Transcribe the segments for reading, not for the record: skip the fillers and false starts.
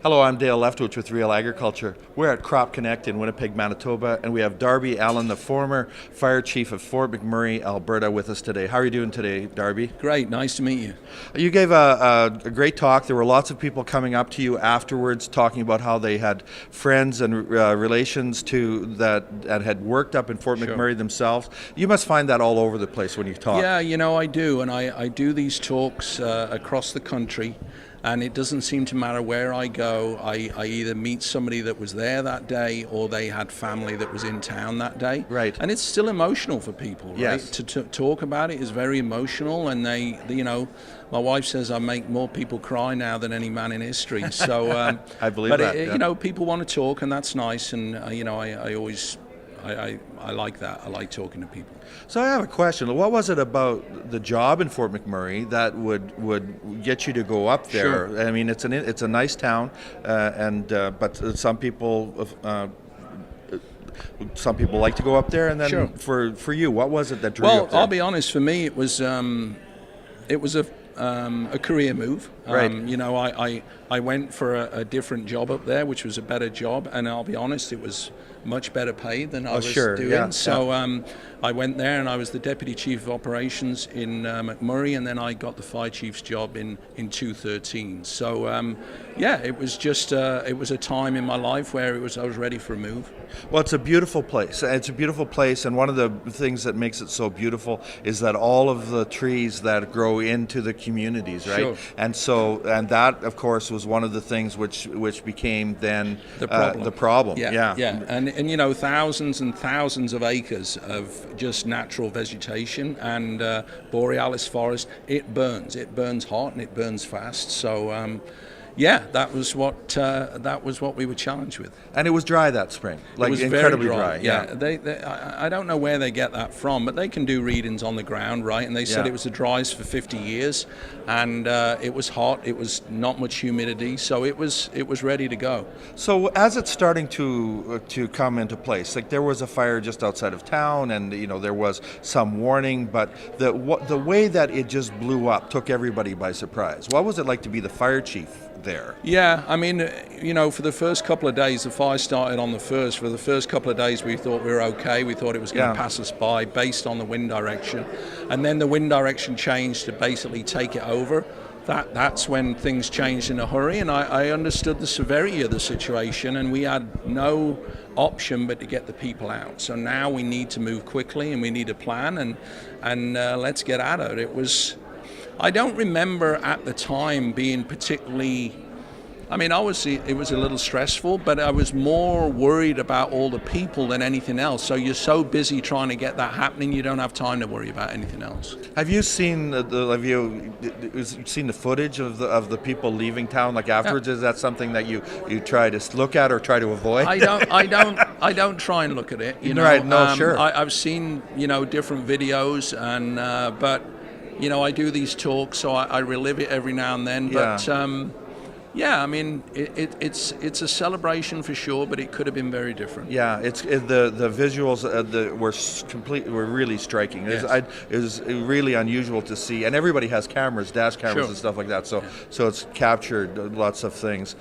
Hello, I'm Dale Leftwich with Real Agriculture. We're at Crop Connect in Winnipeg, Manitoba, and we have Darby Allen, the former fire chief of Fort McMurray, Alberta, with us today. How are you doing today, Darby? Great, nice to meet you. You gave a great talk. There were lots of people coming up to you afterwards talking about how they had friends and relations that had worked up in Fort McMurray themselves. You must find that all over the place when you talk. Yeah, I do, and I do these talks across the country. And it doesn't seem to matter where I go. I either meet somebody that was there that day or they had family that was in town that day. Right. And it's still emotional for people, right? Yes. To talk about it is very emotional. And my wife says I make more people cry now than any man in history. So I believe that. People want to talk, and that's nice. And I like that. I like talking to people. So I have a question. What was it about the job in Fort McMurray that would get you to go up there? Sure. I mean, it's a nice town, but some people like to go up there. And then Sure. for you, what was it that drew you up there? Well, I'll be honest. For me, it was a career move. Right. I went for a different job up there, which was a better job, and I'll be honest, it was much better paid than I was doing. Yeah, so I went there, and I was the deputy chief of operations in McMurray, and then I got the fire chief's job in 2013. So it was just it was a time in my life where I was ready for a move. Well, it's a beautiful place. It's a beautiful place, and one of the things that makes it so beautiful is that all of the trees that grow into the communities, right? Sure. And that, of course, was one of the things which became then the problem. The problem. Yeah. And thousands and thousands of acres of just natural vegetation and borealis forest. It burns hot and it burns fast. So. That was what we were challenged with. And it was dry that spring, like it was incredibly very dry. Yeah. I don't know where they get that from, but they can do readings on the ground, right? And they said it was the driest for 50 years, and it was hot. It was not much humidity, so it was ready to go. So as it's starting to come into place, like there was a fire just outside of town, and there was some warning, but the way that it just blew up took everybody by surprise. What was it like to be the fire chief there? Yeah, I mean, for the first couple of days, the fire started on the 1st. For the first couple of days, we thought we were okay. We thought it was going to pass us by based on the wind direction. And then the wind direction changed to basically take it over. That's when things changed in a hurry, and I understood the severity of the situation, and we had no option but to get the people out. So now we need to move quickly, and we need a plan, and let's get at it. I don't remember at the time being particularly, obviously it was a little stressful, but I was more worried about all the people than anything else. So you're so busy trying to get that happening, you don't have time to worry about anything else. Have you seen seen the footage of the people leaving town like afterwards? Yeah. Is that something that you try to look at or try to avoid? I don't try and look at it. Right? No, sure. I've seen different videos, and but. I do these talks, so I relive it every now and then. But it's a celebration for sure, but it could have been very different. Yeah, the visuals were really striking. Yes. It was really unusual to see, and everybody has cameras, dash cameras, and stuff like that. So it's captured lots of things.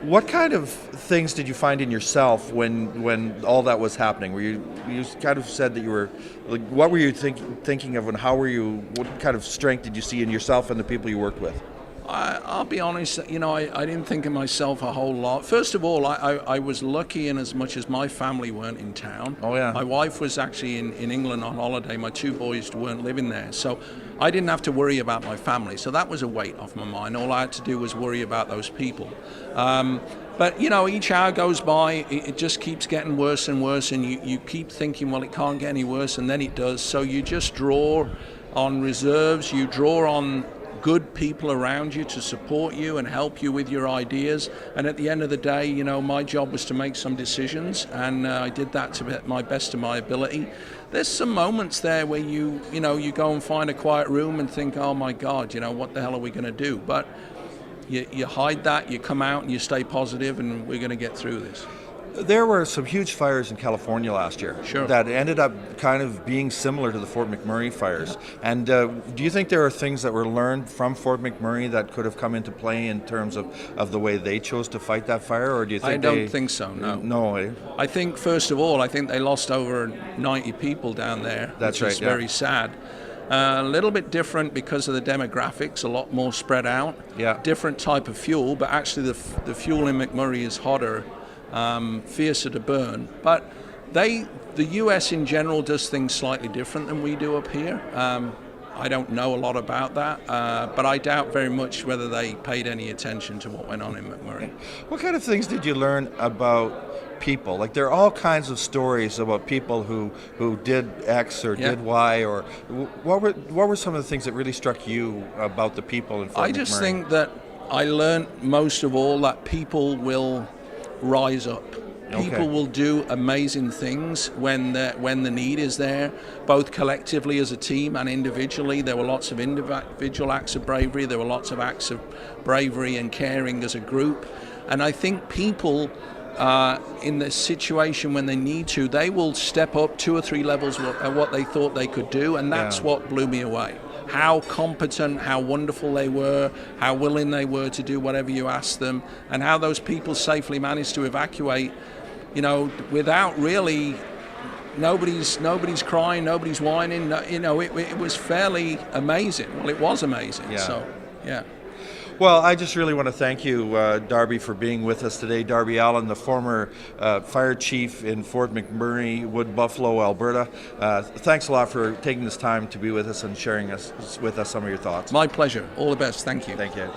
What kind of things did you find in yourself when all that was happening? You kind of said that you were, like, what were you thinking of, and what kind of strength did you see in yourself and the people you worked with? I'll be honest, I didn't think of myself a whole lot. First of all, I was lucky in as much as my family weren't in town. Oh, yeah. My wife was actually in England on holiday. My two boys weren't living there. So I didn't have to worry about my family. So that was a weight off my mind. All I had to do was worry about those people. But, each hour goes by, it just keeps getting worse and worse, and you keep thinking, well, it can't get any worse, and then it does. So you just draw on reserves, you draw on good people around you to support you and help you with your ideas. And at the end of the day, my job was to make some decisions, and I did that to my best of my ability. There's some moments there where you go and find a quiet room and think, oh my God, what the hell are we going to do? But you hide that, you come out and you stay positive, and we're going to get through this. There were some huge fires in California last year that ended up kind of being similar to the Fort McMurray fires. And do you think there are things that were learned from Fort McMurray that could have come into play in terms of the way they chose to fight that fire? Or do you think I don't think so, no. No. Eh? I think, first of all, I think they lost over 90 people down there. That's which is very sad. A little bit different because of the demographics, a lot more spread out. Yeah. Different type of fuel, but actually the fuel in McMurray is hotter, fiercer to burn. But the US in general does things slightly different than we do up here. I don't know a lot about that, but I doubt very much whether they paid any attention to what went on in McMurray. What kind of things did you learn about people? Like, there are all kinds of stories about people who did X or did Y, or what were some of the things that really struck you about the people in Fort McMurray? I just think that I learned most of all that people will rise up. People will do amazing things when the need is there, both collectively as a team and individually. There were lots of individual acts of bravery. There were lots of acts of bravery and caring as a group. And I think people, in the situation when they need to, they will step up 2 or 3 levels at what they thought they could do. And that's what blew me away. How competent, how wonderful they were, how willing they were to do whatever you asked them, and how those people safely managed to evacuate, without really, nobody's crying, nobody's whining. It was fairly amazing. Well, it was amazing. Yeah. So, yeah. Well, I just really want to thank you, Darby, for being with us today. Darby Allen, the former fire chief in Fort McMurray, Wood Buffalo, Alberta. Thanks a lot for taking this time to be with us and sharing with us some of your thoughts. My pleasure. All the best. Thank you. Thank you.